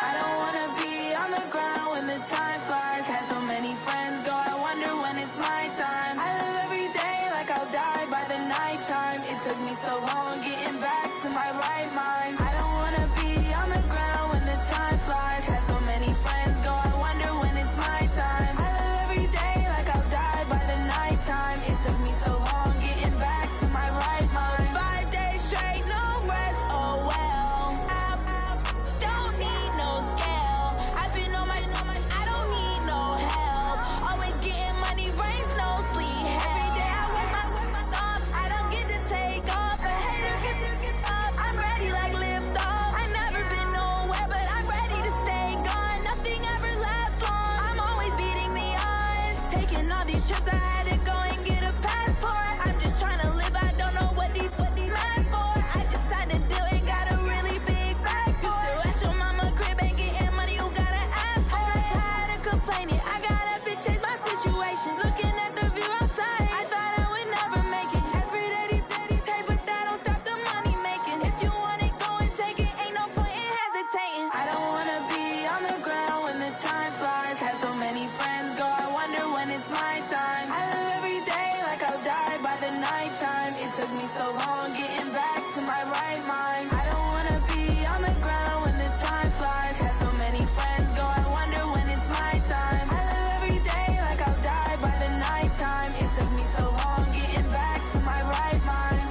I don't wanna be on the ground when the time flies. Had so many friends go, I wonder when it's my time. I live every day like I'll die by the nighttime. It took me so long getting back to my right mind. I don't wanna be on the ground when the time flies. Had so many friends go, I wonder when it's my time. I live every day like I'll die by the nighttime. It took me so long getting back to my right mind. 5 days straight, no rest, oh well. Don't need no scale. I've been on my, I don't need no help. Always getting money, rains, no sleep. Every day I work my thumb. I don't get to take off. A hater get up. I'm ready like lift off. I never been nowhere, but I'm ready to stay gone. Nothing ever lasts long. I'm always beating the odds. Taking all these trips, I had to go and get a passport. I'm just trying to live, I don't know what the mad for. I just had to do it, got a really big bag for it. Still at your mama crib, ain't getting money, you gotta ask for it. Tired of complaining, I got up and changed my situation. Looking at the view outside, I thought I would never make it. Every day, take, but that don't stop the money making. If you want it, go and take it, ain't no point in hesitating. I don't wanna be on the ground when the time flies. Had so many friends go, I wonder when it's my time. I live every day like I'll die by the nighttime. It took me so long getting back to my right mind. I don't wanna be on the ground when the time flies. Had so many friends go, I wonder when it's my time. I live every day like I'll die by the nighttime. It took me so long getting back to my right mind.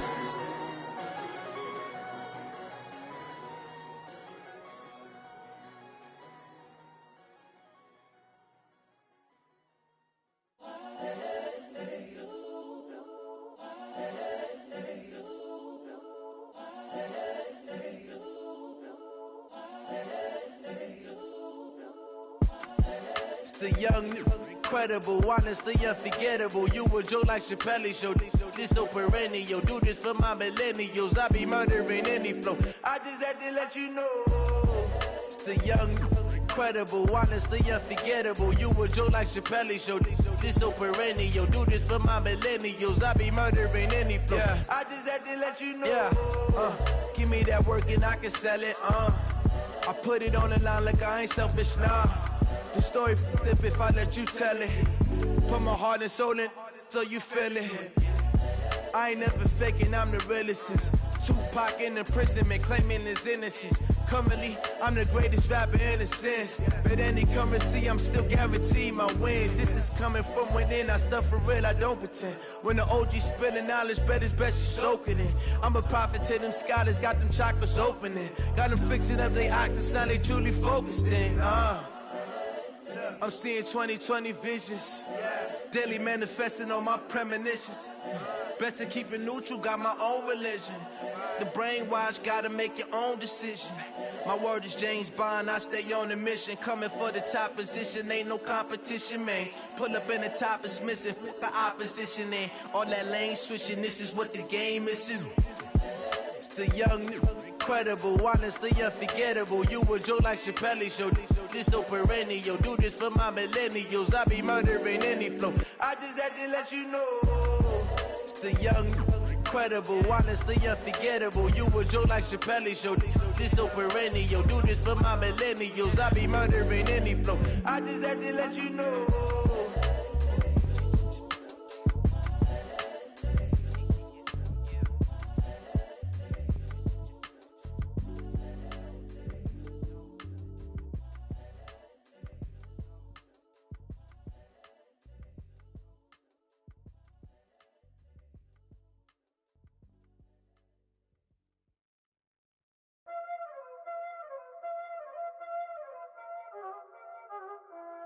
It's the young, incredible, honestly unforgettable. You a joke like Chappelle show. This so perennial. Do this for my millennials. I be murdering any flow. I just had to let you know. It's the young, incredible, honestly unforgettable. You a joke like Chappelle show. This so perennial. Do this for my millennials. I be murdering any flow. Yeah. I just had to let you know. Yeah. Give me that work and I can sell it. I put it on the line like I ain't selfish, nah. The story flip if I let you tell it. Put my heart and soul in so you feel it. I ain't never faking, I'm the realest since Tupac in imprisonment, claiming his innocence. Currently, I'm the greatest rapper in a sense. But any currency, I'm still guaranteed my wins. This is coming from within, I stuff for real, I don't pretend. When the OG spilling knowledge, bet it's best you soak it in. I'm a prophet to them scholars, got them chakras opening. Got them fixing up they octaves, now they truly focused in. I'm seeing 2020 visions. Daily manifesting on my premonitions. Best to keep it neutral, got my own religion. The brainwash, gotta make your own decision. My word is James Bond, I stay on a mission. Coming for the top position, ain't no competition, man. Pull up in the top is missing, fuck the opposition, and all that lane switching, this is what the game is. It's the young, incredible, honestly unforgettable. You a joke like Chappelle show. This so perennial. Do this for my millennials. I be murdering any flow. I just had to let you know. It's the young, incredible, honestly unforgettable. You a joke like Chappelle show. This so perennial. Do this for my millennials. I be murdering any flow. I just had to let you know.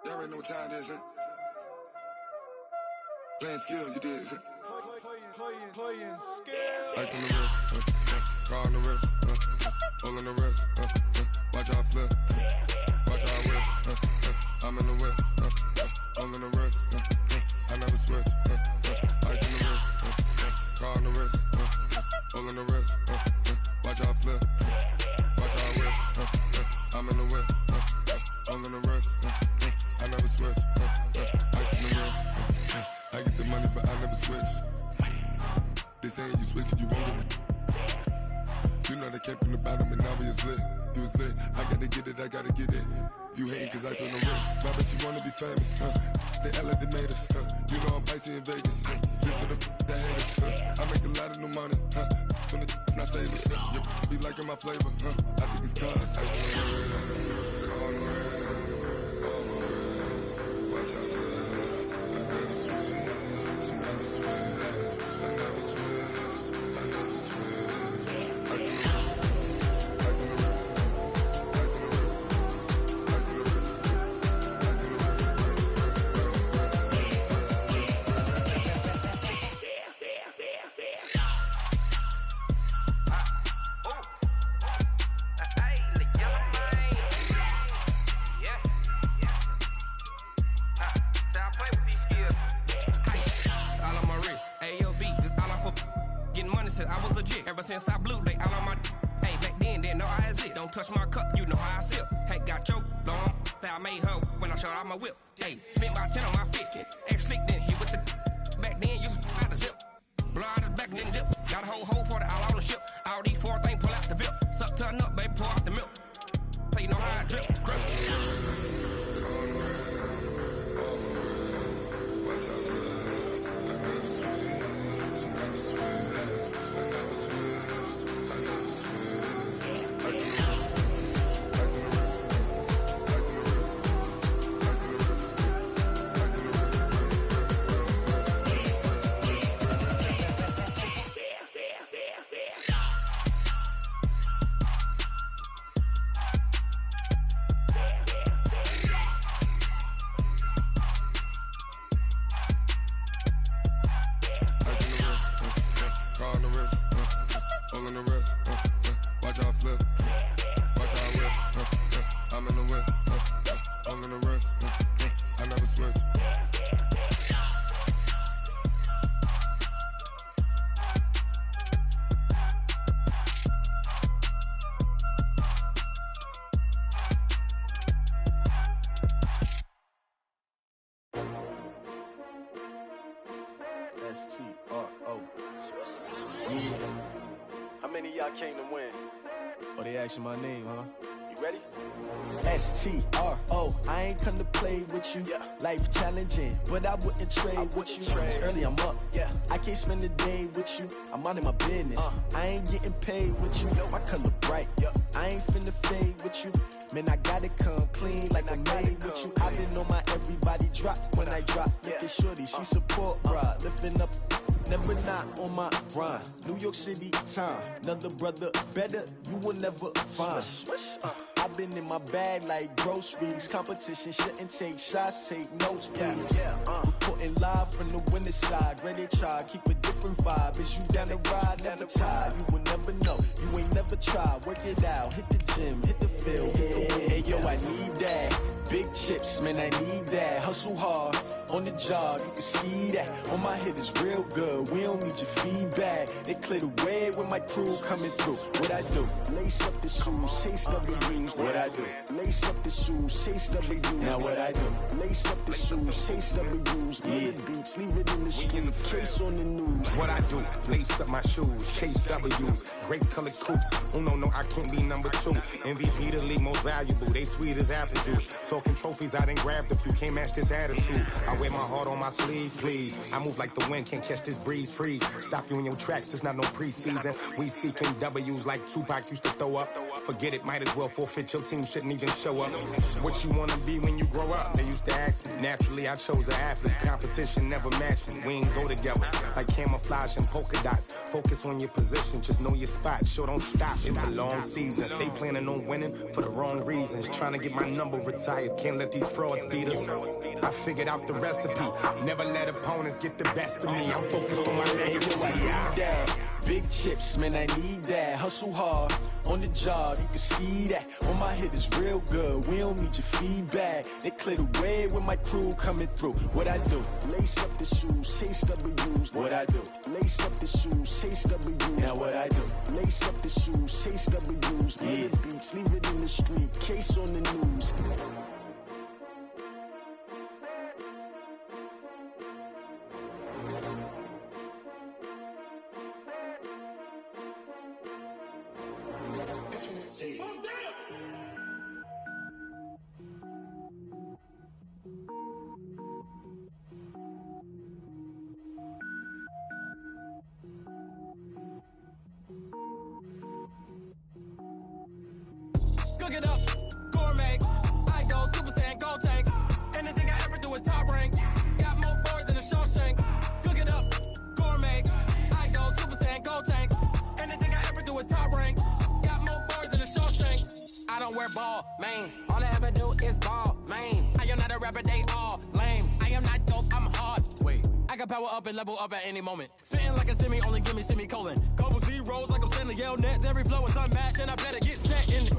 Y'all already know what time it is, huh? Playing skills, you did. Playing skills. Ice on the wrist, car on the wrist, hole on the wrist, watch how I flip, watch how I whip, I'm in the whip, hole in the wrist, I never switch, ice on the wrist, car on the wrist, hole in the wrist, watch how I flip, watch how I whip, I'm in the whip, hole in the wrist, I never switch, ice on the wrist, I get the money but I never switch. They say you switch, you won't get it. You know they came from the bottom and now we is lit. You was lit, I gotta get it, I gotta get it. You hating cause ice on the wrist. My bitch, you wanna be famous, They act like they made us, You know I'm icy in Vegas, This for the haters, I make a lot of new money, When it's not savers, be liking my flavor, I think it's cause ice on the wrist, on the wrist, on the wrist. Watch out, cuz I never switch, I never switch, I never switch, I never switch. Ice on the wrist, ice on the wrist, ice on the wrist, ice on the wrist, ice on the wrist. I was legit ever since I blew they all on my hey back then didn't know I exist. Don't touch my cup, you know how I sip. Hey, got choked, long that I made her when I showed out my whip. Hey, spent my 10 on my fit, ex slick then hit with the back then used to out the zip. Blow out the back then dip. Got a whole party all on the ship. All these 4 things pull out the VIP. Suck turn up, baby, pour out the milk. So you know how I drip. Crip. STRO. How many of y'all came to win? Oh, they asking my name, huh? You ready? STRO. I ain't come to play with you. Yeah. Life challenging, but I wouldn't trade with you. It's early, I'm up. Yeah. I can't spend the day with you. I'm minding my business. I ain't getting paid with you. My color bright. I ain't finna fade with you. Man, I gotta come clean like I'm made with you. I've been on my everybody drop when I drop. Look at shorty, she support bra. Lifting up, never not on my grind. New York City time, another brother better, you will never find. I've been in my bag like groceries. Competition shouldn't take shots, take notes, please. Reporting live from the winter side. Ready to try, keep a different vibe. Is you down the ride, never tired. You will never know, you ain't never tried. Work it out, hit the gym, hit the field. Hey yo, I need that. Big chips, man, I need that. Hustle hard, on the job, you can see that. On my head is real good, we don't need your feedback. They clear the way with my crew coming through. What I do? Lace up the shoes, chase W's. What I do? Lace up the shoes, chase W's. Now what I do? Lace up the shoes, chase W's. Yeah. Beats, leave it in the street, case on the news. What I do? Lace up my shoes, chase W's. Great colored coops. Oh no, I can't be number 2. MVP the league most valuable. They sweet as apple juice. Talking trophies, I didn't grab the few. Can't match this attitude. I wear my heart on my sleeve, please. I move like the wind, can't catch this breeze, freeze. Stop you in your tracks, there's not no preseason. We seeking W's like Tupac used to throw up. Forget it, might as well forfeit. Your team shouldn't even show up. What you wanna be when you grow up? They used to ask me. Naturally, I chose an athlete. Competition never matched me. We ain't go together like camouflage and polka dots. Focus on your position, just know your spot. Sure, don't stop. It's a long season. They planning on winning for the wrong reasons. Trying to get my number retired. Can't let these frauds beat us. I figured out the recipe. Never let opponents get the best of me. I'm focused on my legacy. Big chips, man, I need that. Hustle hard, on the job, you can see that. On my head is real good, we don't need your feedback. They clear the way with my crew coming through. What I do? Lace up the shoes, chase W's. What I do? Lace up the shoes, chase W's. Now what I do? Lace up the shoes, chase W's. Yeah. Beats, leave it in the street, case on the news. ball, mains. All I ever do is ball, main. I am not a rapper, they all lame. I am not dope, I'm hard. Wait, I can power up and level up at any moment. Spitting like a semi, only give me semicolon. Couple zeros like I'm sending yell nets. Every flow is unmatched, and I better get set in.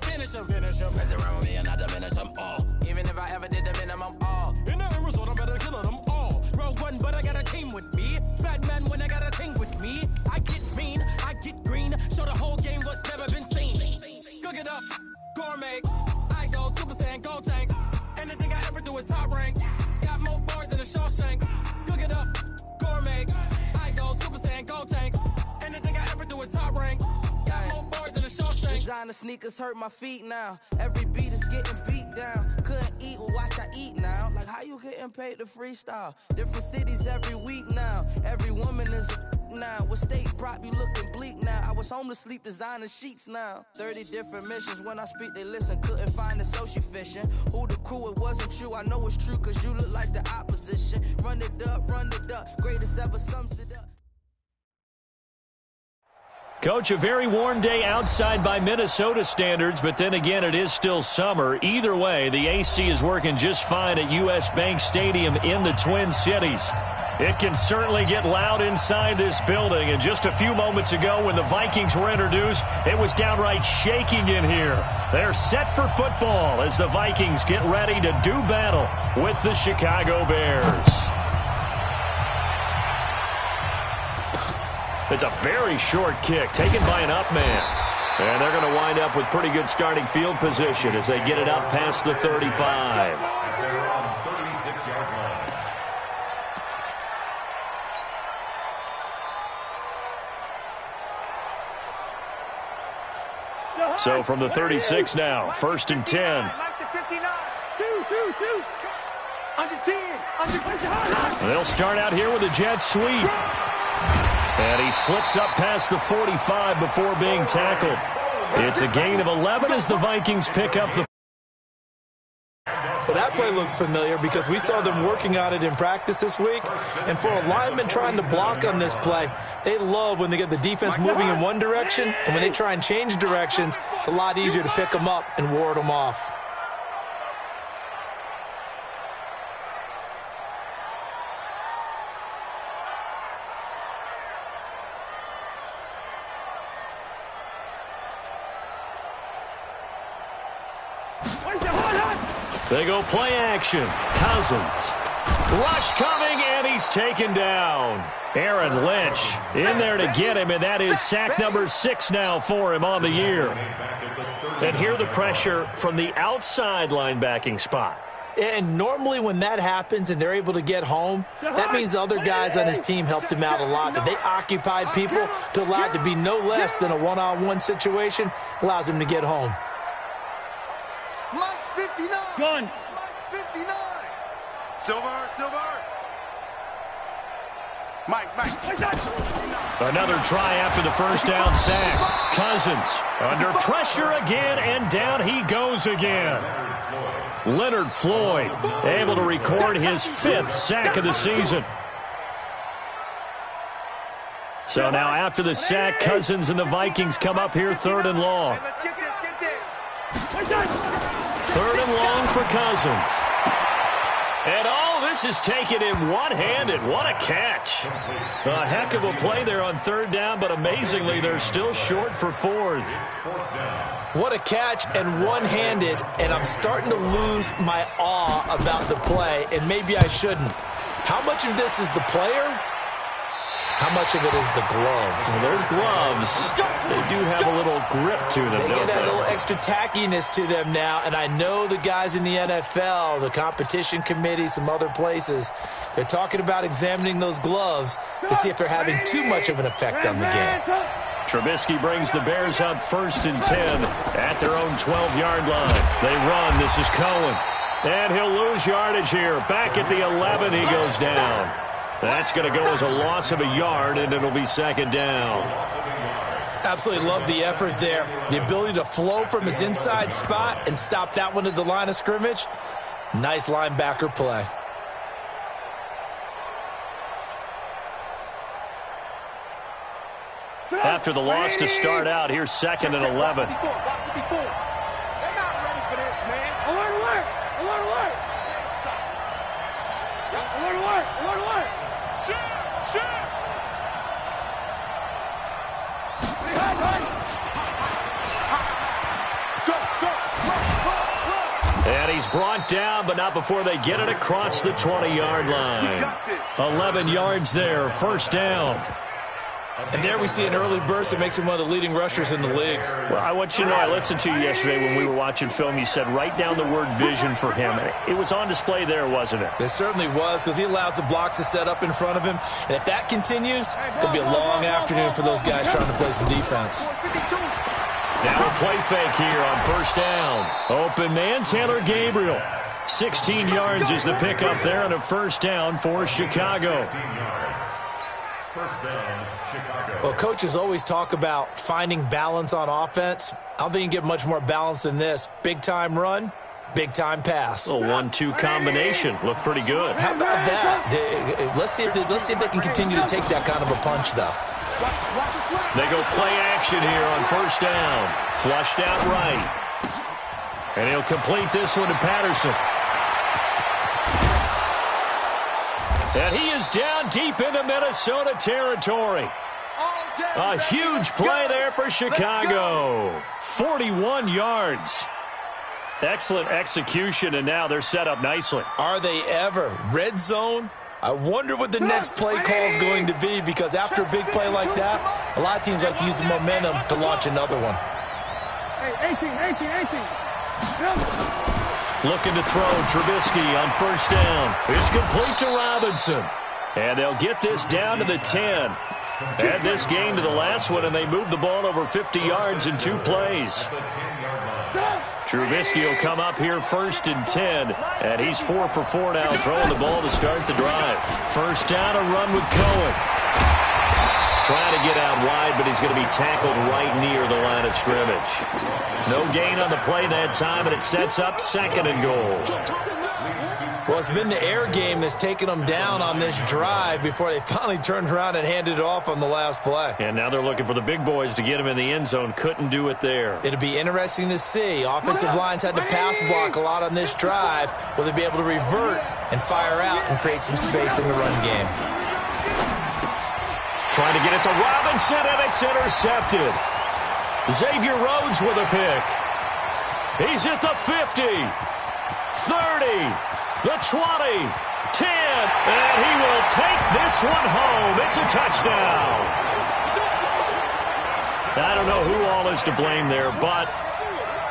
Finish them. Mess around with me and I diminish them all. Even if I ever did the minimum all. In the end result, I better kill them all. Rogue one, but I got a team with me. Bad man when I got a team with me. I get mean, I get green. Show the whole game what's never been seen. Cook it up, gourmet. I go Super Saiyan, Gold Tank. Anything I ever do is top rank. Got more bars than a Shawshank. Cook it up, gourmet. I go Super Saiyan, Gold Tank. Anything I ever do is top rank. Got more bars than a Shawshank. Designer sneakers hurt my feet now. Every beat is getting beat down. Couldn't eat, well watch I eat now. Like how you getting paid to freestyle? Different cities every week now. Every woman is a now. What state prop you looking bleak now? I was home to sleep designer sheets now. 30 different missions. When I speak they listen. Couldn't find the social fishing. Who the crew, it wasn't you. I know it's true cause you look like the opposition. Run it up. Greatest ever sums it up. Coach, a very warm day outside by Minnesota standards, but then again, it is still summer. Either way, the AC is working just fine at U.S. Bank Stadium in the Twin Cities. It can certainly get loud inside this building, and just a few moments ago when the Vikings were introduced, it was downright shaking in here. They're set for football as the Vikings get ready to do battle with the Chicago Bears. It's a very short kick taken by an up man. And they're going to wind up with pretty good starting field position as they get it out past the 35. They're on the 36-yard line. So from the 36 now, 1st and 10. They'll start out here with a jet sweep. And he slips up past the 45 before being tackled. It's a gain of 11 as the Vikings pick up the... Well, that play looks familiar because we saw them working on it in practice this week. And for a lineman trying to block on this play, they love when they get the defense moving in one direction. And when they try and change directions, it's a lot easier to pick them up and ward them off. They go play action. Cousins. Rush coming, and he's taken down. Aaron Lynch in there to get him, and that is sack number 6 now for him on the year. And here the pressure from the outside linebacking spot. And normally when that happens and they're able to get home, that means the other guys on his team helped him out a lot. That they occupied people to allow it to be no less than a one-on-one situation, allows him to get home. Mike's 59. Gun. Mike's 59. Silver. Mike. Another try after the first down sack. Cousins under pressure again, and down he goes again. Leonard Floyd able to record his 5th sack of the season. So now after the sack, Cousins and the Vikings come up here 3rd and long. Let's get this. 3rd and long for Cousins. And all this is taken in one-handed. What a catch. A heck of a play there on 3rd down, but amazingly, they're still short for 4th. What a catch and one-handed, and I'm starting to lose my awe about the play, and maybe I shouldn't. How much of this is the player? How much of it is the glove? Well, those gloves, they do have a little grip to them, They don't get that they? little extra tackiness to them now, and I know the guys in the NFL, the competition committee, some other places, they're talking about examining those gloves to see if they're having too much of an effect on the game. Trubisky brings the Bears up 1st and 10 at their own 12-yard line. They run. This is Cohen. And he'll lose yardage here. Back at the 11, he goes down. That's going to go as a loss of a yard, and it'll be 2nd down. Absolutely love the effort there. The ability to flow from his inside spot and stop that one at the line of scrimmage. Nice linebacker play. After the loss to start out, here's 2nd and 11. And he's brought down, but not before they get it across the 20-yard line. 11 yards there, first down. And there we see an early burst that makes him one of the leading rushers in the league. Well, I want you to know, I listened to you yesterday when we were watching film. You said write down the word vision for him. It was on display there, wasn't it? It certainly was, because he allows the blocks to set up in front of him. And if that continues, it'll be a long afternoon for those guys trying to play some defense. Now a play fake here on first down. Open man, Taylor Gabriel. 16 yards is the pickup there on a first down for Chicago. First down, Chicago. Well, coaches always talk about finding balance on offense. I don't think you can get much more balance than this. Big-time run, big-time pass. A 1-2 combination. Looked pretty good. How about that? Let's see if they can continue to take that kind of a punch, though. They go play action here on first down. Flushed out right. And he'll complete this one to Patterson. And he is down deep into Minnesota territory. A huge play there for Chicago. 41 yards. Excellent execution, and now they're set up nicely. Are they ever? Red zone? I wonder what the next play call is going to be, because after a big play like that, a lot of teams like to use the momentum to launch another one. Hey, 18. Looking to throw, Trubisky on first down. It's complete to Robinson. And they'll get this down to the 10. Add this gain to the last one, and they move the ball over 50 yards in 2 plays. Trubisky will come up here first and 10, and he's 4 for 4 now, throwing the ball to start the drive. First down, a run with Cohen. Trying to get out wide, but he's going to be tackled right near the line of scrimmage. No gain on the play that time, and it sets up second and goal. Well, it's been the air game that's taken them down on this drive before they finally turned around and handed it off on the last play. And now they're looking for the big boys to get him in the end zone. Couldn't do it there. It'll be interesting to see. Offensive lines had to pass block a lot on this drive. Will they be able to revert and fire out and create some space in the run game? Trying to get it to Robinson, and it's intercepted. Xavier Rhodes with a pick. He's at the 50, 30, the 20, 10, and he will take this one home. It's a touchdown. I don't know who all is to blame there, but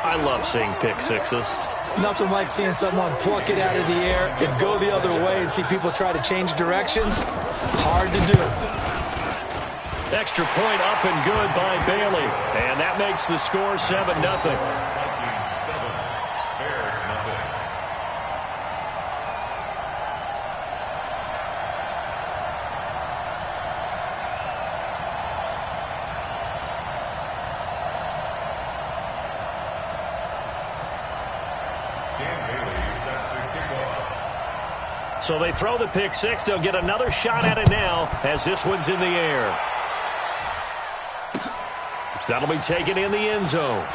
I love seeing pick sixes. Nothing like seeing someone pluck it out of the air and go the other way and see people try to change directions. Hard to do. Extra point up and good by Bailey. And that makes the score 7-0. So they throw the pick six. They'll get another shot at it now as this one's in the air. That'll be taken in the end zone.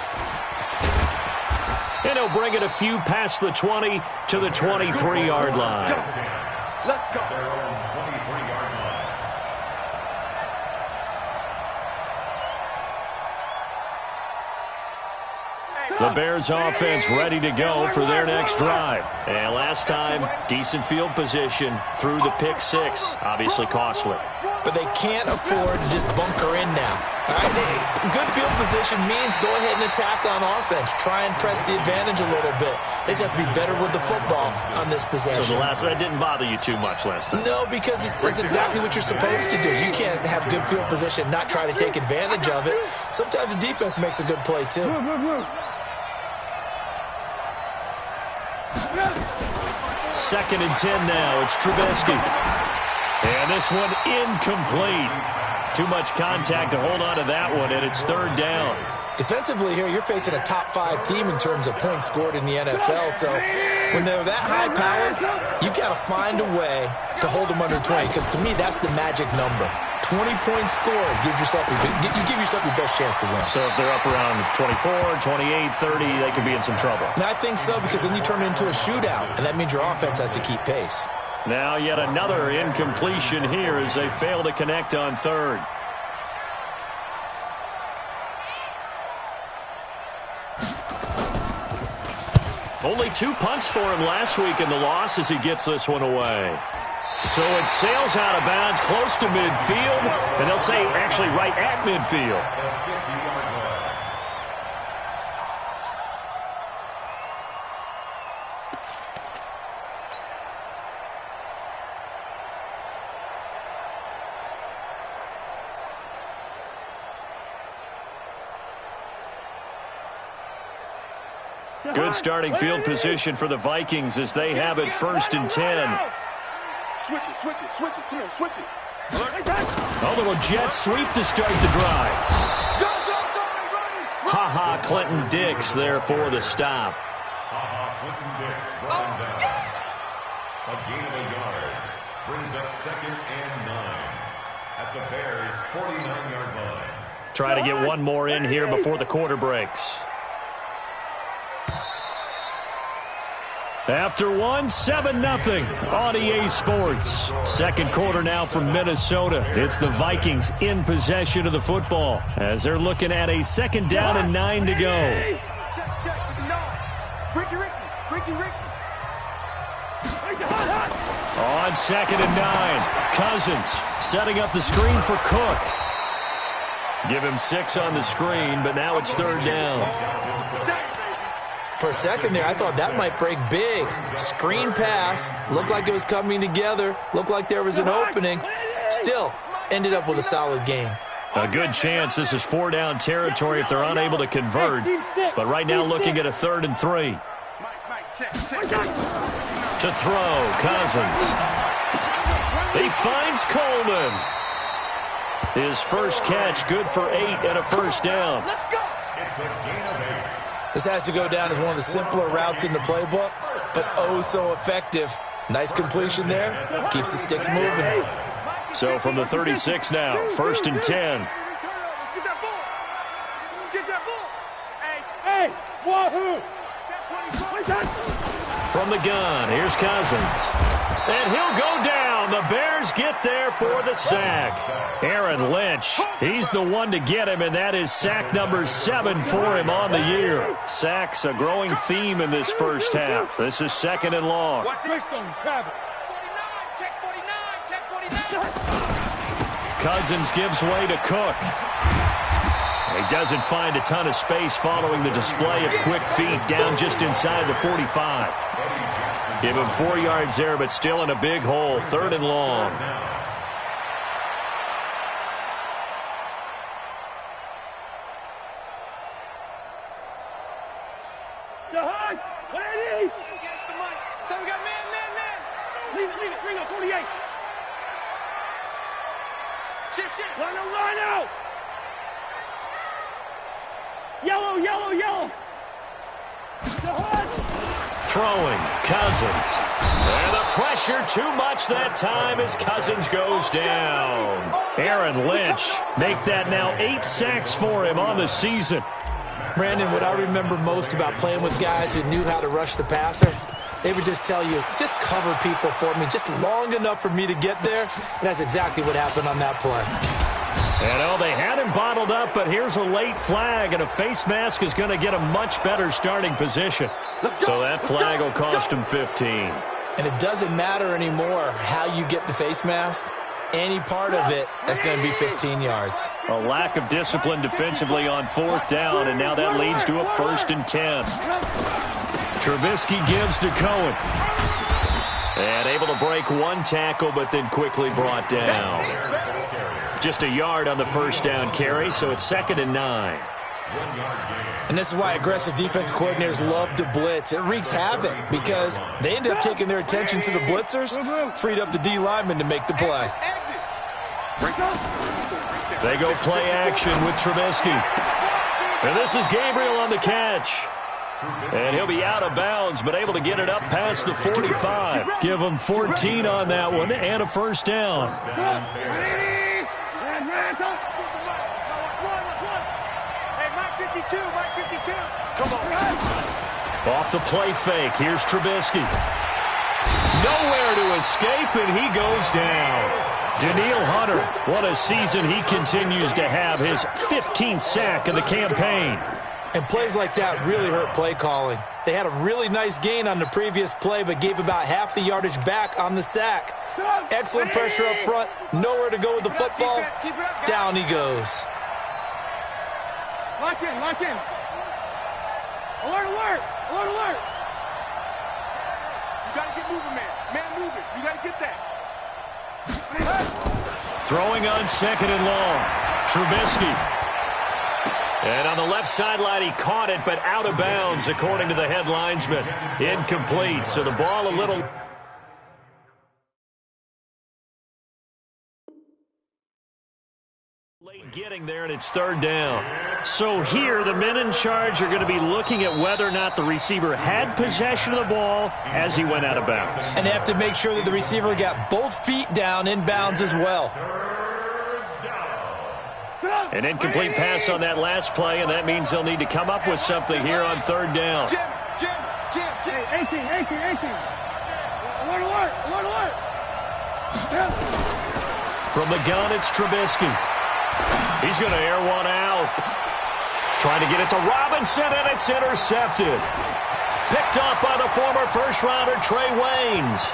And he'll bring it a few past the 20 to the 23-yard line. Let's go. The Bears offense ready to go for their next drive. And last time, decent field position through the pick six. Obviously costly. But they can't afford to just bunker in now. All right, good field position means go ahead and attack on offense. Try and press the advantage a little bit. They just have to be better with the football on this possession. So that didn't bother you too much last time? No, because it's exactly what you're supposed to do. You can't have good field position, not try to take advantage of it. Sometimes the defense makes a good play, too. Second and 10 now. It's Trubisky. And this one incomplete. Too much contact to hold on to that one, and it's third down. Defensively here, you're facing a top-5 team in terms of points scored in the NFL. So when they're that high-powered, you've got to find a way to hold them under 20, because to me, that's the magic number. 20 points scored gives yourself you give yourself your best chance to win. So if they're up around 24, 28, 30, they could be in some trouble. And I think so, because then you turn it into a shootout, and that means your offense has to keep pace. Now yet another incompletion here as they fail to connect on third. Only 2 punts for him last week in the loss as he gets this one away. So it sails out of bounds close to midfield, and they'll say actually right at midfield. Good starting field position for the Vikings as they have it 1st and 10. Switch it. Come on, switch it. A little jet sweep to start the drive. Go, Ha-ha, Clinton Dix there for the stop. Ha-ha, Clinton Dix brought him down. A gain of a yard brings up 2nd and 9 at the Bears' 49-yard line. Try to get one more in here before the quarter breaks. After one, 7-0 on EA Sports. Second quarter now from Minnesota. It's the Vikings in possession of the football as they're looking at a 2nd down and 9 to go. Check. Ricky. On 2nd and 9, Cousins setting up the screen for Cook. Give him 6 on the screen, but now it's 3rd down. For a second there, I thought that might break big. Screen pass. Looked like it was coming together. Looked like there was an opening. Still, ended up with a solid game. A good chance this is 4-down territory if they're unable to convert. But right now looking at a 3rd and 3. To throw, Cousins. He finds Coleman. His first catch, good for 8 and a 1st down. It's a gain of 8. This has to go down as one of the simpler routes in the playbook, but oh so effective. Nice completion there. Keeps the sticks moving. So from the 36 now, 1st and 10. Get that ball. Hey, Wahoo! From the gun, here's Cousins. And he'll go down. The Bears get there for the sack. Aaron Lynch, he's the one to get him, and that is sack number 7 for him on the year. Sacks a growing theme in this first half. This is 2nd and long. Cousins gives way to Cook. He doesn't find a ton of space following the display of quick feet down just inside the 45. Give him 4 yards there, but still in a big hole. 3rd and long. So we got man. Leave it. Bring up 48. Shit. Line out. Yellow. Throwing, Cousins. And the pressure too much that time as Cousins goes down. Aaron Lynch make that now 8 sacks for him on the season. Brandon, what I remember most about playing with guys who knew how to rush the passer, they would just tell you, just cover people for me, just long enough for me to get there. And that's exactly what happened on that play. And they had him bottled up, but here's a late flag, and a face mask is going to get a much better starting position. So that flag will cost him 15. And it doesn't matter anymore how you get the face mask. Any part of it is going to be 15 yards. A lack of discipline defensively on 4th down, and now that leads to a 1st and 10. Trubisky gives to Cohen. And able to break 1 tackle, but then quickly brought down. Just a yard on the 1st down carry, so it's 2nd and 9. And this is why aggressive defensive coordinators love to blitz. It wreaks havoc because they ended up taking their attention to the blitzers, freed up the D lineman to make the play. They go play action with Trubisky. And this is Gabriel on the catch. And he'll be out of bounds, but able to get it up past the 45. Give him 14 on that one and a 1st down. Come on. Off the play fake, here's Trubisky. Nowhere to escape, and he goes down. Daniil Hunter, what a season he continues to have, his 15th sack of the campaign. And plays like that really hurt play calling. They had a really nice gain on the previous play, but gave about half the yardage back on the sack. Excellent pressure up front, nowhere to go with the football. Down he goes. Lock in, lock in. Alert, alert, alert, alert. You got to get moving, man. Man moving. You got to get that. Throwing on 2nd and long. Trubisky. And on the left sideline, he caught it, but out of bounds, according to the head linesman. Incomplete, so the ball a little... late getting there, and it's 3rd down. So here, the men in charge are going to be looking at whether or not the receiver had possession of the ball as he went out of bounds. And they have to make sure that the receiver got both feet down in bounds as well. An incomplete pass on that last play, and that means they'll need to come up with something here on 3rd down. Jim. 18. Alert, alert, alert, alert. From the gun, it's Trubisky. He's going to air one out. Trying to get it to Robinson, and it's intercepted. Picked off by the former first-rounder Trey Waynes.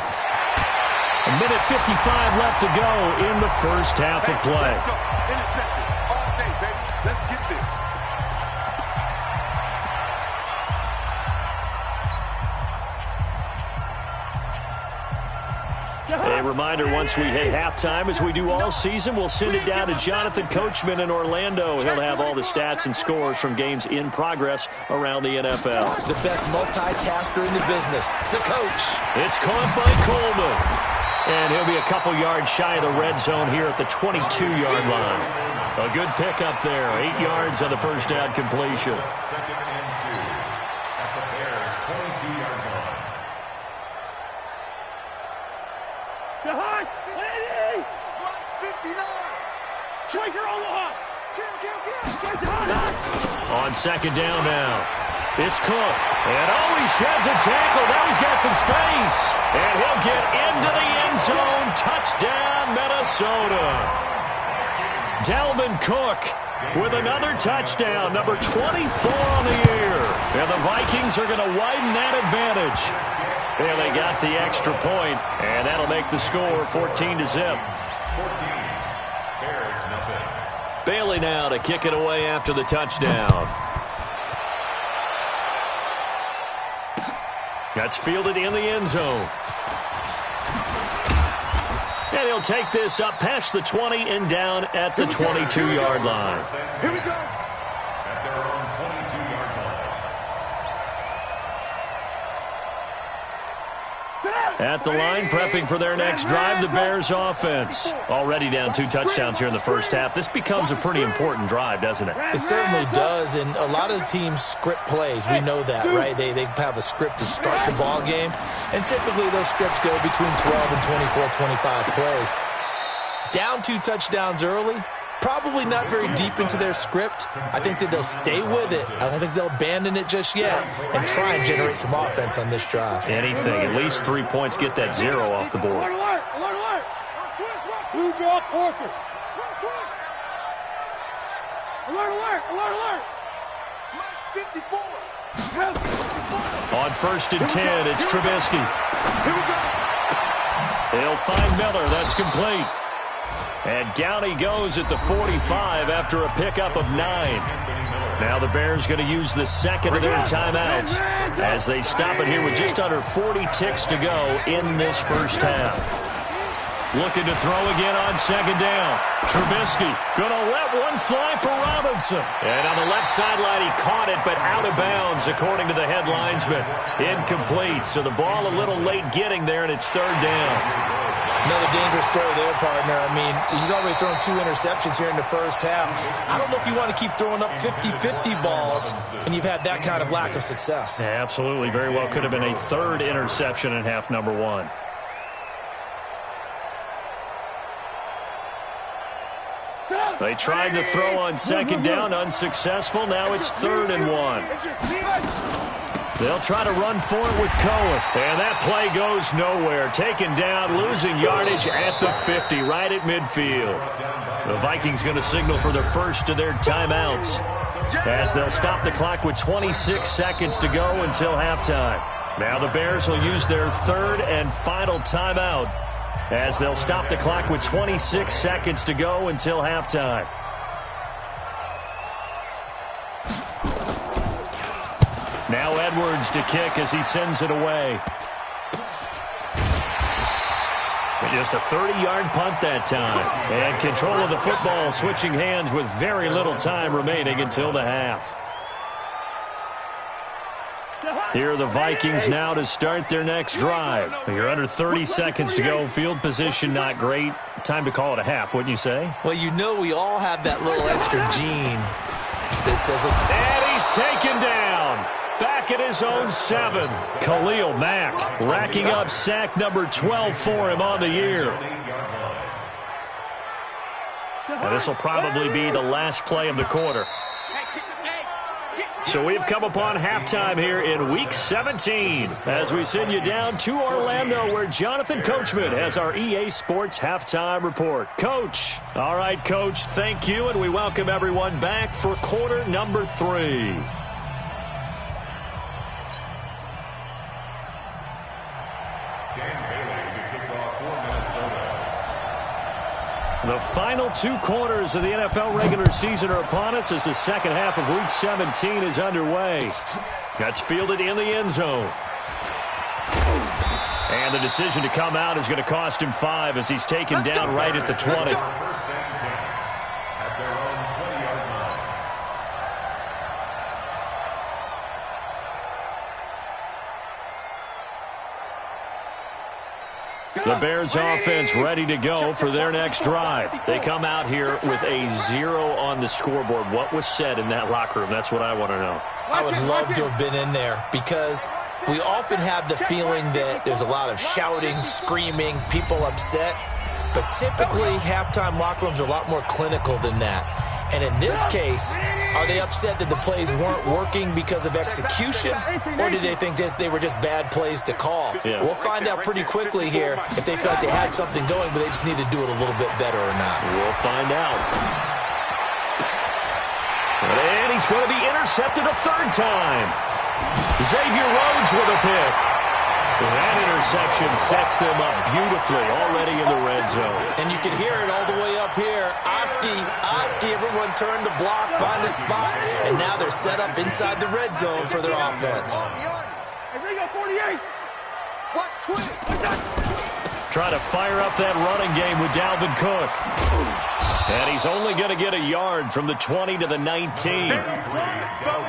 A minute 55 left to go in the first half of play. Interception. All day, baby. Let's get this. A reminder, once we hit halftime, as we do all season, we'll send it down to Jonathan Coachman in Orlando. He'll have all the stats and scores from games in progress around the NFL. The best multitasker in the business, the coach. It's caught by Coleman. And he'll be a couple yards shy of the red zone here at the 22-yard line. A good pickup there, 8 yards on the first down completion. 2nd and 2 at the Bears' 22-yard line. Jahan, Eddie! 59. Striker Omaha! On 2nd down now. It's Cook. And he sheds a tackle. Now he's got some space. And he'll get into the end zone. Touchdown, Minnesota. Dalvin Cook with another touchdown, number 24 on the year. And the Vikings are going to widen that advantage. And they got the extra point, and that'll make the score 14-0. 14. Bears nothing. Bailey now to kick it away after the touchdown. That's fielded in the end zone. And he'll take this up past the 20 and down at the 22-yard line. Here we go. At their own 22-yard line. At the line, prepping for their next drive, the Bears offense. Already down 2 touchdowns here in the first half. This becomes a pretty important drive, doesn't it? It certainly does, and a lot of the teams script plays. We know that, right? They have a script to start the ball game, and typically those scripts go between 12 and 24, 25 plays. Down 2 touchdowns early, probably not very deep into their script. I think that they'll stay with it. I don't think they'll abandon it just yet and try and generate some offense on this drive. Anything, at least 3 points, get that 0 off the board. Alert, alert, alert, alert. 2 drop Porker. Alert, alert, alert, alert. 54. On 1st and 10, it's Trubisky. Here we go. They'll find Miller. That's complete. And down he goes at the 45 after a pickup of 9. Now the Bears going to use the second of their timeouts as they stop it here with just under 40 ticks to go in this first half. Looking to throw again on 2nd down. Trubisky going to let one fly for Robinson. And on the left sideline, he caught it, but out of bounds, according to the head linesman. Incomplete, so the ball a little late getting there, and it's 3rd down. Another dangerous throw there, partner. I mean, he's already thrown 2 interceptions here in the first half. I don't know if you want to keep throwing up 50-50 balls and you've had that kind of lack of success. Yeah, absolutely. Very well could have been a 3rd interception in half number 1. They tried to throw on 2nd down, unsuccessful. Now it's 3rd and 1. They'll try to run for it with Cohen. And that play goes nowhere. Taken down, losing yardage at the 50, right at midfield. The Vikings going to signal for their first of their timeouts, as they'll stop the clock with 26 seconds to go until halftime. Now the Bears will use their third and final timeout, as they'll stop the clock with 26 seconds to go until halftime. Now Edwards to kick as he sends it away. Just a 30-yard punt that time. And control of the football, switching hands with very little time remaining until the half. Here are the Vikings now to start their next drive. You're under 30 seconds to go. Field position not great. Time to call it a half, wouldn't you say? Well, you know we all have that little extra gene that says... And he's taken down. Back at his own 7. Khalil Mack racking up sack number 12 for him on the year. And this will probably be the last play of the quarter. So we've come upon halftime here in Week 17 as we send you down to Orlando, where Jonathan Coachman has our EA Sports Halftime Report. Coach. All right, Coach, thank you, and we welcome everyone back for quarter number 3. The final 2 quarters of the NFL regular season are upon us as the second half of Week 17 is underway. That's fielded in the end zone. And the decision to come out is going to cost him 5 as he's taken down right at the 20. The Bears offense ready to go for their next drive. They come out here with a 0 on the scoreboard. What was said in that locker room? That's what I want to know. I would love to have been in there, because we often have the feeling that there's a lot of shouting, screaming, people upset. But typically, halftime locker rooms are a lot more clinical than that. And in this case, are they upset that the plays weren't working because of execution, or do they think they were just bad plays to call? Yeah. We'll find out pretty quickly here if they feel like they had something going, but they just need to do it a little bit better or not. We'll find out. And he's going to be intercepted a 3rd time. Xavier Rhodes with a pick. That interception sets them up beautifully already in the red zone. And you can hear it all the way up here. Oski, everyone turned to block, find a spot, and now they're set up inside the red zone for their offense. Hey, Ringo, 48. Watch 20. Try to fire up that running game with Dalvin Cook. And he's only going to get a yard from the 20 to the 19.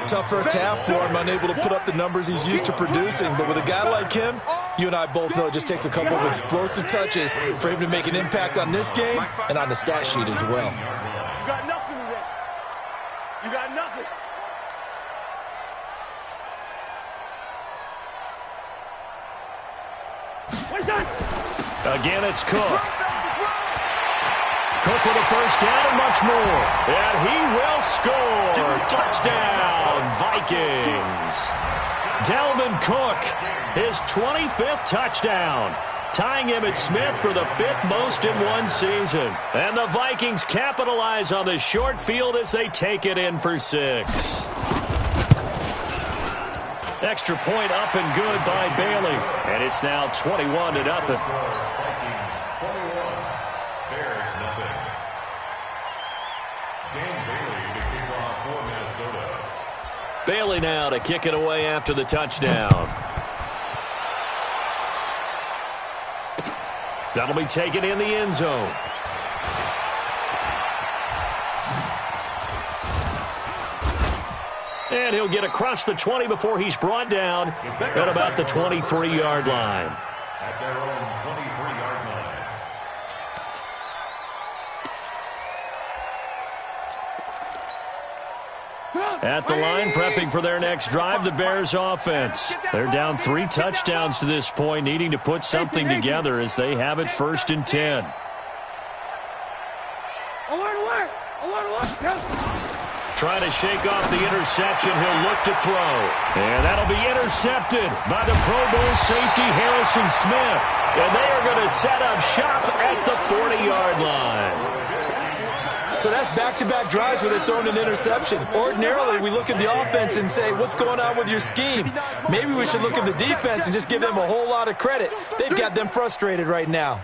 Tough first half for him, unable to put up the numbers he's used to producing. But with a guy like him, you and I both know it just takes a couple of explosive touches for him to make an impact on this game and on the stat sheet as well. You got nothing today. You got nothing. What's that? Again, it's Cook. Cook with a first down and much more. And he will score. Touchdown, Vikings. Dalvin Cook, his 25th touchdown, tying him at Smith for the 5th most in one season. And the Vikings capitalize on the short field as they take it in for 6. Extra point up and good by Bailey. And it's now 21-0. Bailey now to kick it away after the touchdown. That'll be taken in the end zone. And he'll get across the 20 before he's brought down at about the 23-yard line. At their own 23-yard line. At the line, prepping for their next drive, the Bears offense. They're down 3 touchdowns to this point, needing to put something together as they have it 1st and 10. Trying to shake off the interception. He'll look to throw. And that'll be intercepted by the Pro Bowl safety Harrison Smith. And they are going to set up shop at the 40-yard line. So that's back-to-back drives where they've thrown an interception. Ordinarily, we look at the offense and say, what's going on with your scheme? Maybe we should look at the defense and just give them a whole lot of credit. They've got them frustrated right now.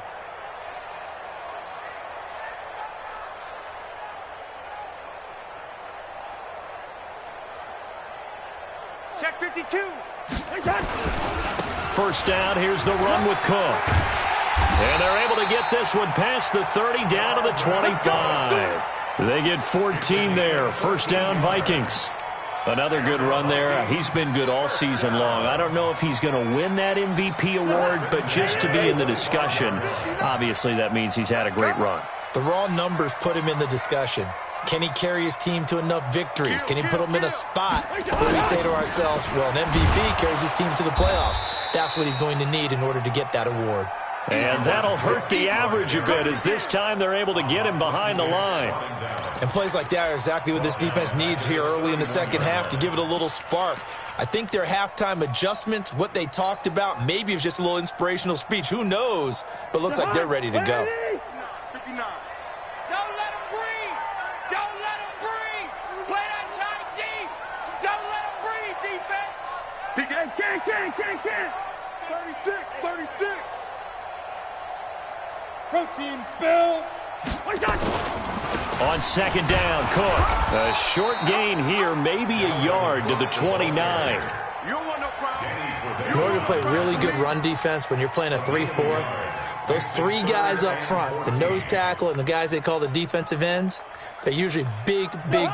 Check 52. First down, here's the run with Cook. And they're able to get this one past the 30 down to the 25. They get 14 there. First down, Vikings. Another good run there. He's been good all season long. I don't know if he's going to win that MVP award, but just to be in the discussion, obviously that means he's had a great run. The raw numbers put him in the discussion. Can he carry his team to enough victories? Can he put them in a spot where we say to ourselves, well, an MVP carries his team to the playoffs. That's what he's going to need in order to get that award. And that'll hurt the average a bit as this time they're able to get him behind the line. And plays like that are exactly what this defense needs here early in the second half to give it a little spark. I think their halftime adjustments, what they talked about, maybe it was just a little inspirational speech. Who knows? But looks like they're ready to go. Can't. 36. Protein spill. On second down, Cook. A short gain here, maybe a yard to the 29. In order to play really good run defense when you're playing a 3-4, those three guys up front, the nose tackle and the guys they call the defensive ends, they're usually big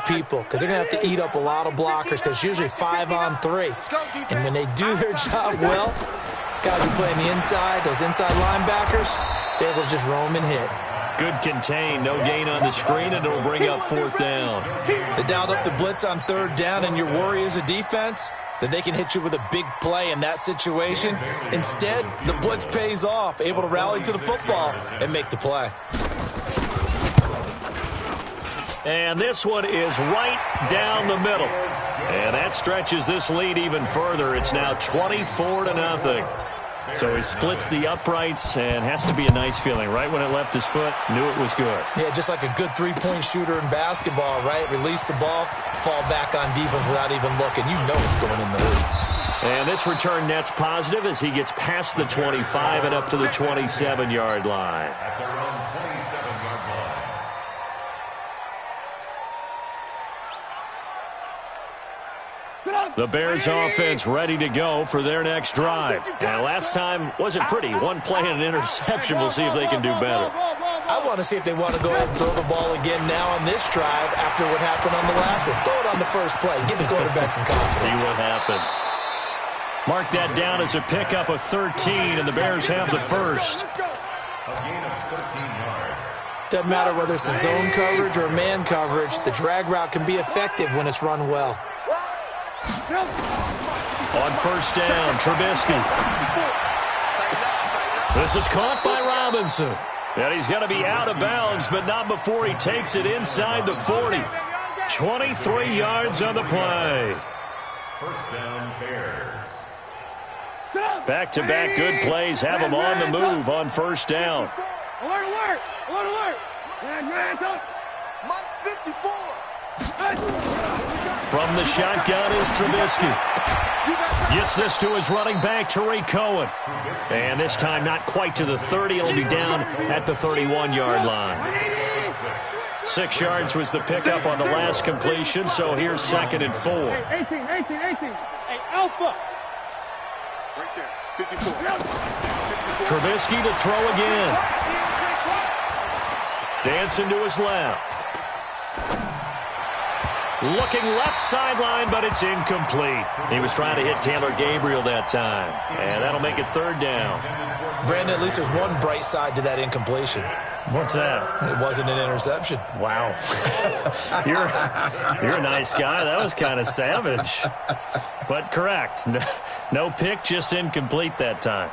people because they're going to have to eat up a lot of blockers because it's usually 5-on-3. And when they do their job well, guys who play on the inside, those inside linebackers, they're able to just roam and hit. Good contain, no gain on the screen, and it'll bring up fourth down. They dialed up the blitz on third down, and your worry as a defense that they can hit you with a big play in that situation. Instead, the blitz pays off, able to rally to the football and make the play. And this one is right down the middle. And that stretches this lead even further. It's now 24-0. So he splits the uprights and has to be a nice feeling. Right when it left his foot, knew it was good. Yeah, just like a good three-point shooter in basketball, right? Release the ball, fall back on defense without even looking. You know it's going in the hoop. And this return net's positive as he gets past the 25 and up to the 27-yard line. At their own 27-yard line. The Bears offense ready to go for their next drive. And last time wasn't pretty. One play and an interception. We'll see if they can do better. I want to see if they want to go ahead and throw the ball again now on this drive after what happened on the last one. Throw it on the first play. Give the quarterback some confidence. See what happens. Mark that down as a pickup of 13, and the Bears have the first. A gain of 13 yards. Doesn't matter whether it's a zone coverage or man coverage. The drag route can be effective when it's run well. On first down, Trubisky. This is caught by Robinson. And he's going to be out of bounds, but not before he takes it inside the 40. 23 yards on the play. First down, Bears. Back-to-back good plays have him on the move on first down. Alert. Mike 54. From the shotgun is Trubisky. Gets this to his running back, Tariq Cohen. And this time not quite to the 30. It'll be down at the 31-yard line. 6 yards was the pickup on the last completion, so here's 2nd and 4. 18. Hey, Alpha. Right there. 54. Trubisky to throw again. Dancing to his left. Looking left sideline, but it's incomplete. He was trying to hit Taylor Gabriel that time. And that'll make it 3rd down. Brandon, at least there's one bright side to that incompletion. What's that? It wasn't an interception. Wow. You're a nice guy. That was kind of savage. But correct. No pick, just incomplete that time.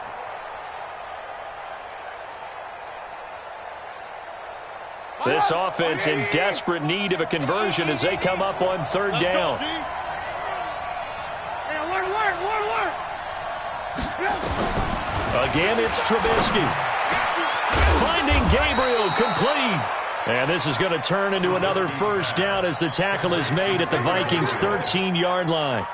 This offense in desperate need of a conversion as they come up on third down. Again, it's Trubisky. Finding Gabriel, complete. And this is going to turn into another first down as the tackle is made at the Vikings' 13-yard line.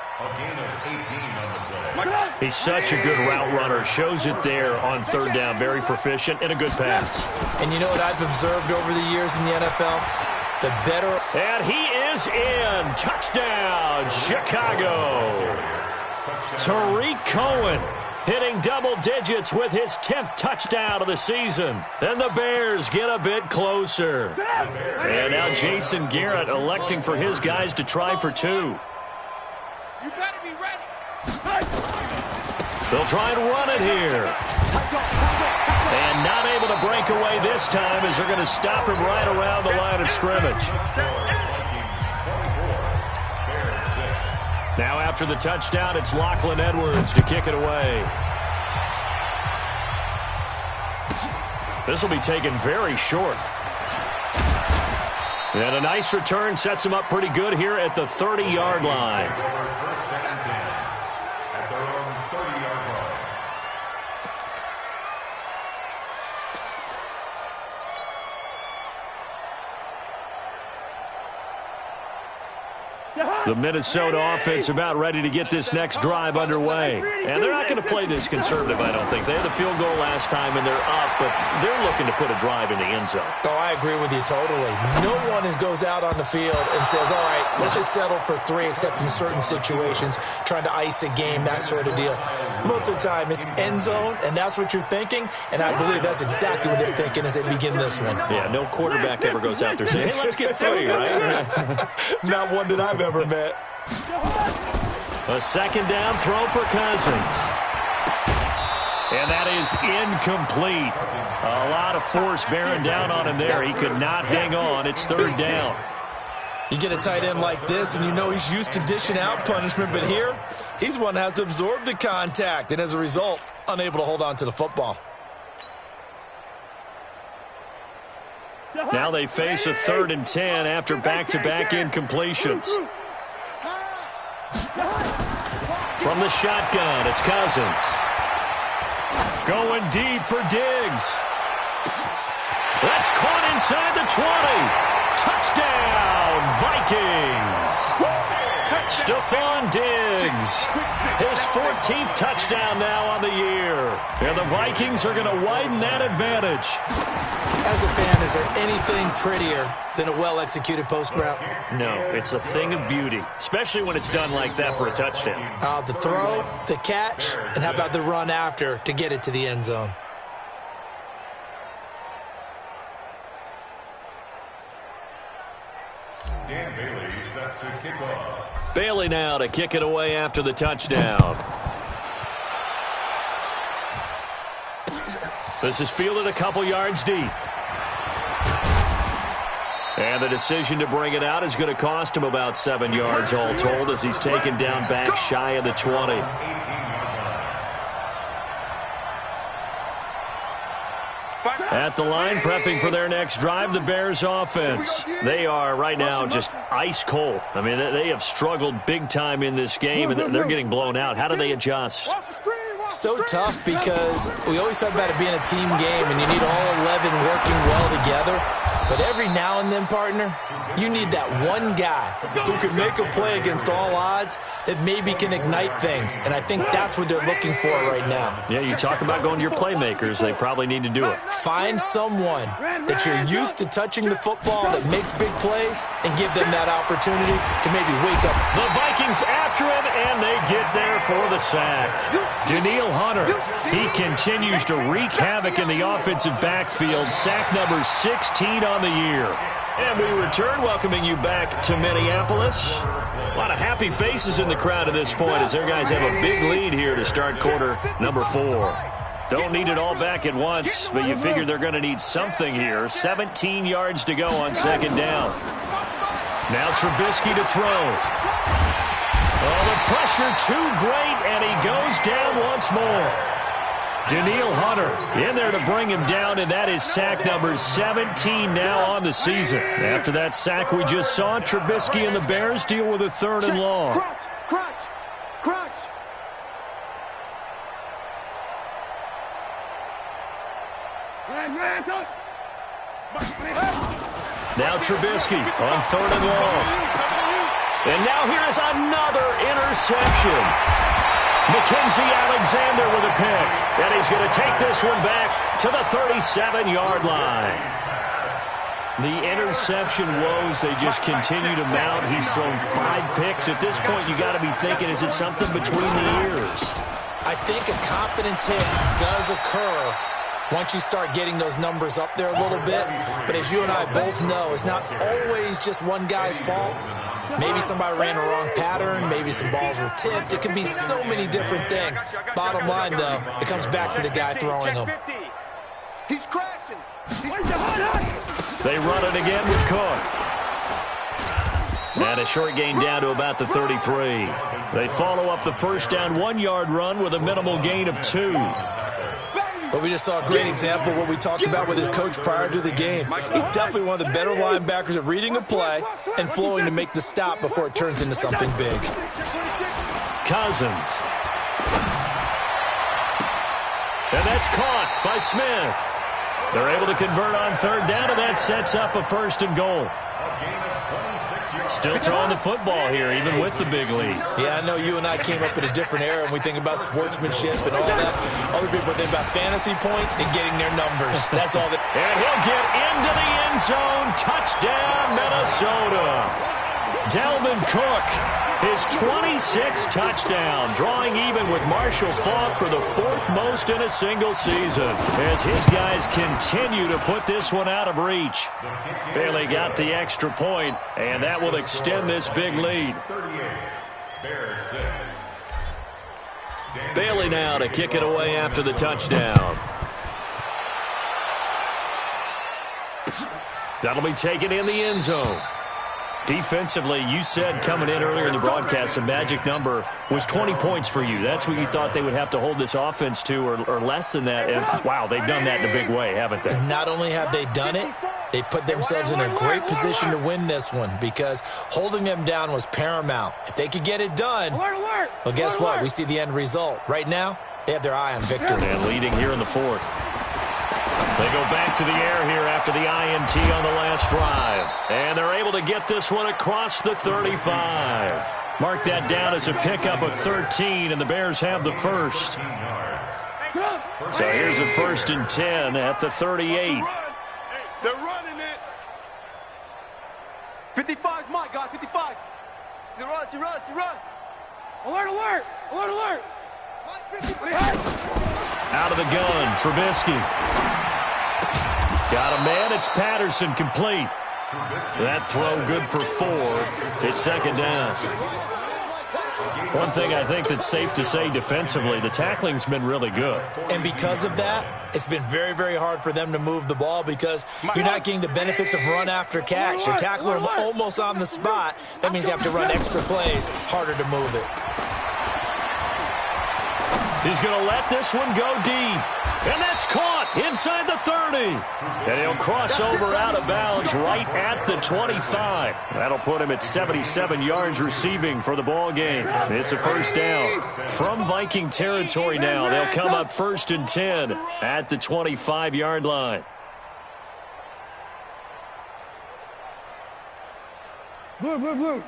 He's such a good route runner. Shows it there on third down. Very proficient and a good pass. And you know what I've observed over the years in the NFL? The better. And he is in. Touchdown, Chicago. Tariq Cohen hitting double digits with his 10th touchdown of the season. And the Bears get a bit closer. And now Jason Garrett electing for his guys to try for two. You better be ready. They'll try and run it here. And not able to break away this time as they're going to stop him right around the line of scrimmage. Now after the touchdown, it's Lachlan Edwards to kick it away. This will be taken very short. And a nice return sets him up pretty good here at the 30-yard line. The Minnesota offense about ready to get this next drive underway. And they're not going to play this conservative, I don't think. They had the field goal last time, and they're up, but they're looking to put a drive in the end zone. Oh, I agree with you totally. No one goes out on the field and says, all right, let's just settle for three, except in certain situations, trying to ice a game, that sort of deal. Most of the time, it's end zone, and that's what you're thinking, and I believe that's exactly what they're thinking as they begin this one. Yeah, no quarterback ever goes out there saying, hey, let's get three, right? Not one that I've ever met. A second down throw for Cousins. And that is incomplete. A lot of force bearing down on him there. He could not hang on. It's third down. You get a tight end like this, and you know he's used to dishing out punishment, but here, he's the one that has to absorb the contact, and as a result, unable to hold on to the football. Now they face a 3rd and 10 after back-to-back incompletions. From the shotgun, it's Cousins. Going deep for Diggs. That's caught inside the 20. Touchdown, Vikings. Stephon Diggs. His 14th touchdown now on the year. And the Vikings are going to widen that advantage. As a fan, is there anything prettier than a well-executed post route? No, it's a thing of beauty, especially when it's done like that for a touchdown. The throw, the catch, and how about the run after to get it to the end zone? Dan Bailey set to kick off. Bailey now to kick it away after the touchdown. This is fielded a couple yards deep. And the decision to bring it out is going to cost him about 7 yards all told as he's taken down back shy of the 20. At the line, prepping for their next drive, the Bears offense. They are right now just ice cold. I mean, they have struggled big time in this game, and they're getting blown out. How do they adjust? So tough because we always talk about it being a team game, and you need all 11 working well together. But every now and then, partner, you need that one guy who can make a play against all odds that maybe can ignite things. And I think that's what they're looking for right now. Yeah, you talk about going to your playmakers. They probably need to do it. Find someone that you're used to touching the football that makes big plays and give them that opportunity to maybe wake up. The Vikings after him, and they get there for the sack. Daniil Hunter, he continues to wreak havoc in the offensive backfield. Sack number 16 on the year. And we return, welcoming you back to Minneapolis. A lot of happy faces in the crowd at this point as their guys have a big lead here to start quarter number 4. Don't need it all back at once, but you figure they're going to need something here. 17 yards to go on second down. Now Trubisky to throw. Oh, the pressure too great, and he goes down once more. Daniil Hunter in there to bring him down, and that is sack number 17 now on the season. After that sack we just saw, Trubisky and the Bears deal with a 3rd and long. Crunch. Now Trubisky on 3rd and long. And now here's another interception. Mackenzie Alexander with a pick. And he's going to take this one back to the 37-yard line. The interception woes, they just continue to mount. He's thrown 5 picks. At this point, you got to be thinking, is it something between the ears? I think a confidence hit does occur once you start getting those numbers up there a little bit. But as you and I both know, it's not always just one guy's fault. Maybe somebody ran a wrong pattern. Maybe some balls were tipped. It can be so many different things. Bottom line, though, it comes back to the guy throwing them. He's crashing. They run it again with Cook. And a short gain down to about the 33. They follow up the first down 1-yard run with a minimal gain of 2. But we just saw a great example of what we talked about with his coach prior to the game. He's definitely one of the better linebackers at reading a play and flowing to make the stop before it turns into something big. Cousins. And that's caught by Smith. They're able to convert on 3rd down, and that sets up a 1st and goal. Still throwing the football here, even with the big lead. Yeah, I know you and I came up in a different era, and we think about sportsmanship and all that. Other people think about fantasy points and getting their numbers. That's all that. And he'll get into the end zone. Touchdown, Minnesota. Dalvin Cook, his 26th touchdown, drawing even with Marshall Faulk for the 4th most in a single season, as his guys continue to put this one out of reach. Bailey got the extra point, and that will extend this big lead. Bailey now to kick it away after the touchdown. That'll be taken in the end zone. Defensively, you said coming in earlier in the broadcast, the magic number was 20 points for you. That's what you thought they would have to hold this offense to, or less than that. And, wow, they've done that in a big way, haven't they? Not only have they done it, they put themselves in a great position to win this one because holding them down was paramount. If they could get it done, well, guess what? We see the end result. Right now, they have their eye on victory. And leading here in the 4th. They go back to the air here after the INT on the last drive. And they're able to get this one across the 35. Mark that down as a pickup of 13, and the Bears have the 1st. So here's a 1st and 10 at the 38. They're running it. 55's mine, guys. 55. She runs. Alert. Out of the gun, Trubisky. Got a man, it's Patterson, complete. That throw good for 4. It's 2nd down. One thing I think that's safe to say defensively, the tackling's been really good. And because of that, it's been very, very hard for them to move the ball because you're not getting the benefits of run after catch. You're tackling them almost on the spot. That means you have to run extra plays, harder to move it. He's going to let this one go deep. And that's caught inside the 30. And he'll cross over out of bounds right at the 25. That'll put him at 77 yards receiving for the ball game. It's a 1st down. From Viking territory now, they'll come up 1st and 10 at the 25-yard line. Blue.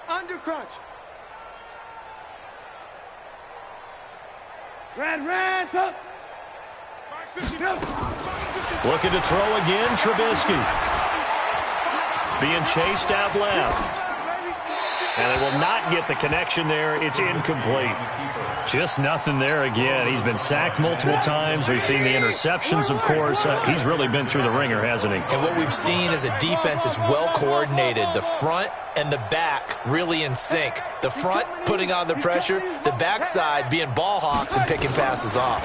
Under crunch. Red, up. Looking to throw again, Trubisky. Being chased out left. And they will not get the connection there. It's incomplete. Just nothing there again. He's been sacked multiple times. We've seen the interceptions, of course. He's really been through the ringer, hasn't he? And what we've seen is a defense that's well coordinated. The front and the back really in sync. The front putting on the pressure. The backside being ball hawks and picking passes off.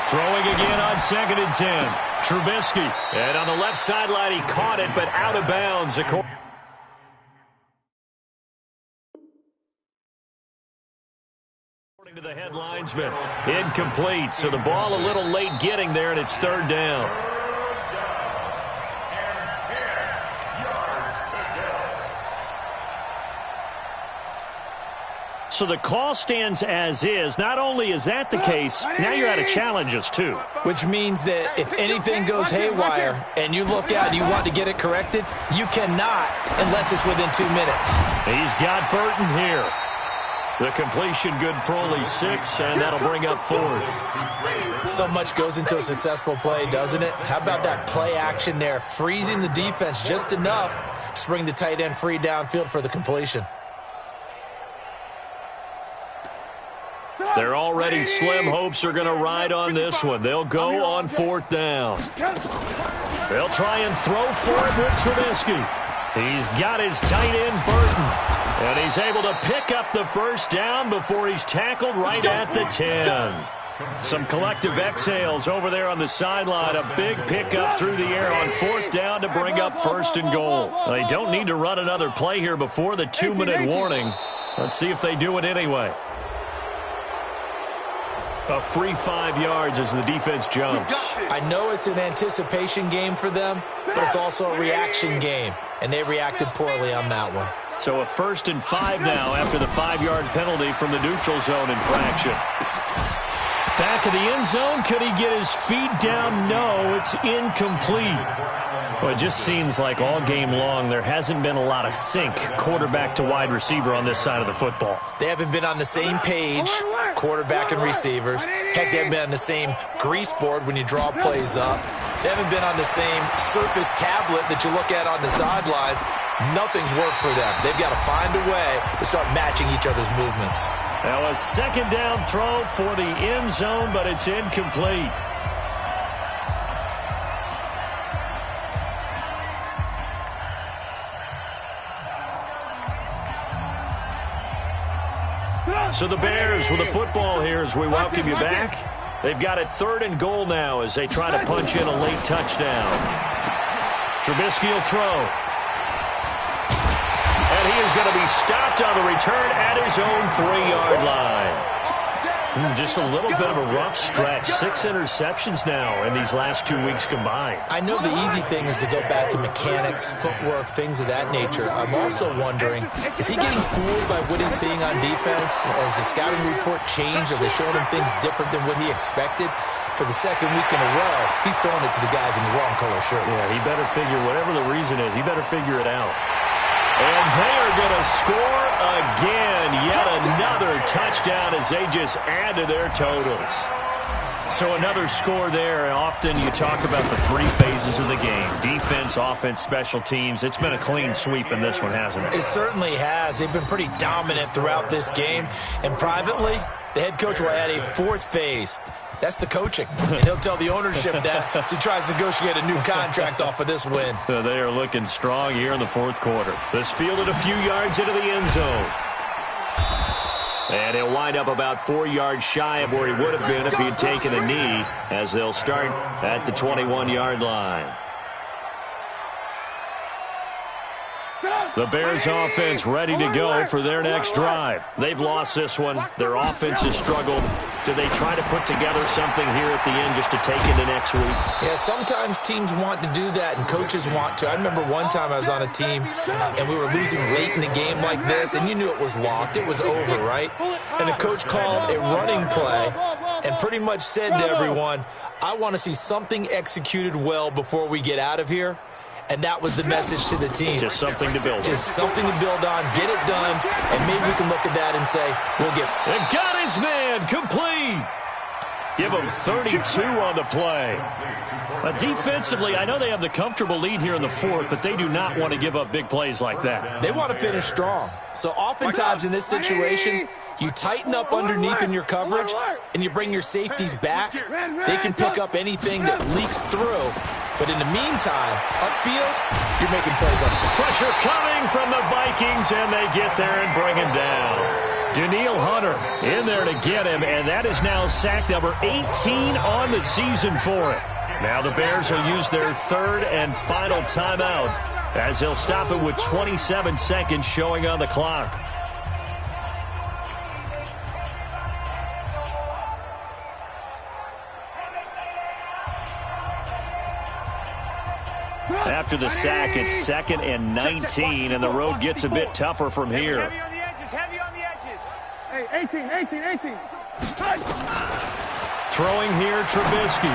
Throwing again on 2nd and 10. Trubisky. And on the left sideline, he caught it, but out of bounds. To the head linesman. Incomplete. So the ball a little late getting there, and it's third down. So the call stands as is. Not only is that the case, now you're out of challenges, too. Which means that if anything goes haywire and you look out and you want to get it corrected, you cannot unless it's within 2 minutes. He's got Burton here. The completion good for only 6, and that'll bring up 4th. So much goes into a successful play, doesn't it? How about that play action there, freezing the defense just enough to bring the tight end free downfield for the completion. Their already slim hopes are going to ride on this one. They'll go on 4th down. They'll try and throw for it with Trubisky. He's got his tight end, Burton. And he's able to pick up the first down before he's tackled right at the 10. Some collective exhales over there on the sideline. A big pickup through the air on 4th down to bring up 1st and goal. They don't need to run another play here before the 2-minute warning. Let's see if they do it anyway. A free 5 yards as the defense jumps. I know it's an anticipation game for them, but it's also a reaction game, and they reacted poorly on that one. So a 1st and 5 now after the 5-yard penalty from the neutral zone infraction. Back of the end zone. Could he get his feet down? No, it's incomplete. Well, it just seems like all game long there hasn't been a lot of sync quarterback to wide receiver on this side of the football. They haven't been on the same page, quarterback and receivers. Heck, they haven't been on the same grease board when you draw plays up. They haven't been on the same surface tablet that you look at on the sidelines. Nothing's worked for them. They've got to find a way to start matching each other's movements. Now a 2nd down throw for the end zone, but it's incomplete. So the Bears with the football here as we welcome you back. They've got it 3rd and goal now as they try to punch in a late touchdown. Trubisky will throw. And he is going to be stopped on the return at his own 3-yard line. Just a little bit of a rough stretch. 6 interceptions now in these last 2 weeks combined. I know the easy thing is to go back to mechanics, footwork, things of that nature. I'm also wondering, is he getting fooled by what he's seeing on defense? Has the scouting report changed? Are they showing him things different than what he expected? For the 2nd week in a row, he's throwing it to the guys in the wrong color shirts. Yeah, he better figure, whatever the reason is, he better figure it out. And they are going to score again. Yet another touchdown as they just add to their totals. So another score there. Often you talk about the 3 phases of the game. Defense, offense, special teams. It's been a clean sweep in this one, hasn't it? It certainly has. They've been pretty dominant throughout this game. And privately, the head coach will add a 4th phase. That's the coaching. And he'll tell the ownership that as he tries to negotiate a new contract off of this win. They are looking strong here in the 4th quarter. This fielded a few yards into the end zone. And he'll wind up about 4 yards shy of where he would have been if he had taken a knee, as they'll start at the 21-yard line. The Bears offense ready to go for their next drive. They've lost this one. Their offense has struggled. Do they try to put together something here at the end just to take into next week? Yeah, sometimes teams want to do that and coaches want to. I remember one time I was on a team and we were losing late in the game like this, and you knew it was lost. It was over, right? And the coach called a running play and pretty much said to everyone, I want to see something executed well before we get out of here. And that was the message to the team. Just something to build on. Just something to build on, get it done, and maybe we can look at that and say, we'll get... And got his man, complete. Give him 32 on the play. Defensively, I know they have the comfortable lead here in the 4th, but they do not want to give up big plays like that. They want to finish strong. So oftentimes in this situation, you tighten up underneath in your coverage, and you bring your safeties back. They can pick up anything that leaks through. But in the meantime, upfield, you're making plays on it. Pressure coming from the Vikings, and they get there and bring him down. Danielle Hunter in there to get him, and that is now sack number 18 on the season for it. Now the Bears will use their 3rd and final timeout as they'll stop it with 27 seconds showing on the clock. After the sack, it's 2nd and 19, and the road gets a bit tougher from here. Heavy on the edges, heavy on the edges. Hey, 18. Throwing here, Trubisky.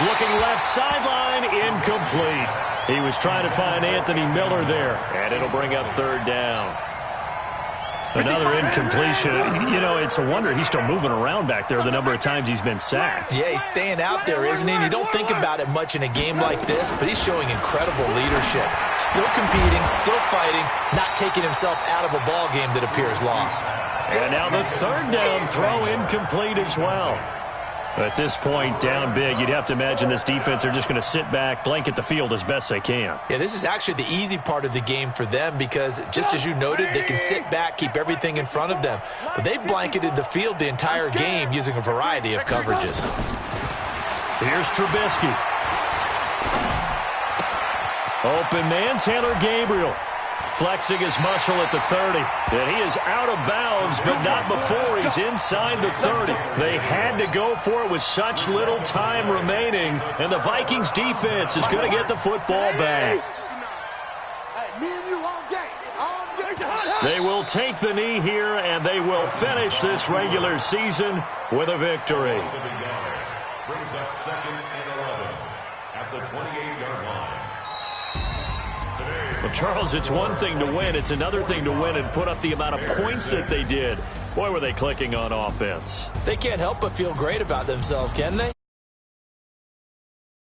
Looking left sideline, incomplete. He was trying to find Anthony Miller there, and it'll bring up 3rd down. Another incompletion. You know, it's a wonder he's still moving around back there the number of times he's been sacked. Yeah, he's staying out there, isn't he? And you don't think about it much in a game like this, but he's showing incredible leadership. Still competing, still fighting, not taking himself out of a ball game that appears lost. And now the 3rd down throw incomplete as well. At this point, down big, you'd have to imagine this defense, they're just going to sit back, blanket the field as best they can. Yeah, this is actually the easy part of the game for them because, just as you noted, they can sit back, keep everything in front of them. But they've blanketed the field the entire game using a variety of coverages. Here's Trubisky. Open man, Taylor Gabriel. Flexing his muscle at the 30. And he is out of bounds, but not before he's inside the 30. They had to go for it with such little time remaining, and the Vikings defense is going to get the football back. They will take the knee here, and they will finish this regular season with a victory. Brings up 2nd and 11 at the 28-yard line. Well, Charles, it's one thing to win. It's another thing to win and put up the amount of points that they did. Boy, were they clicking on offense. They can't help but feel great about themselves, can they?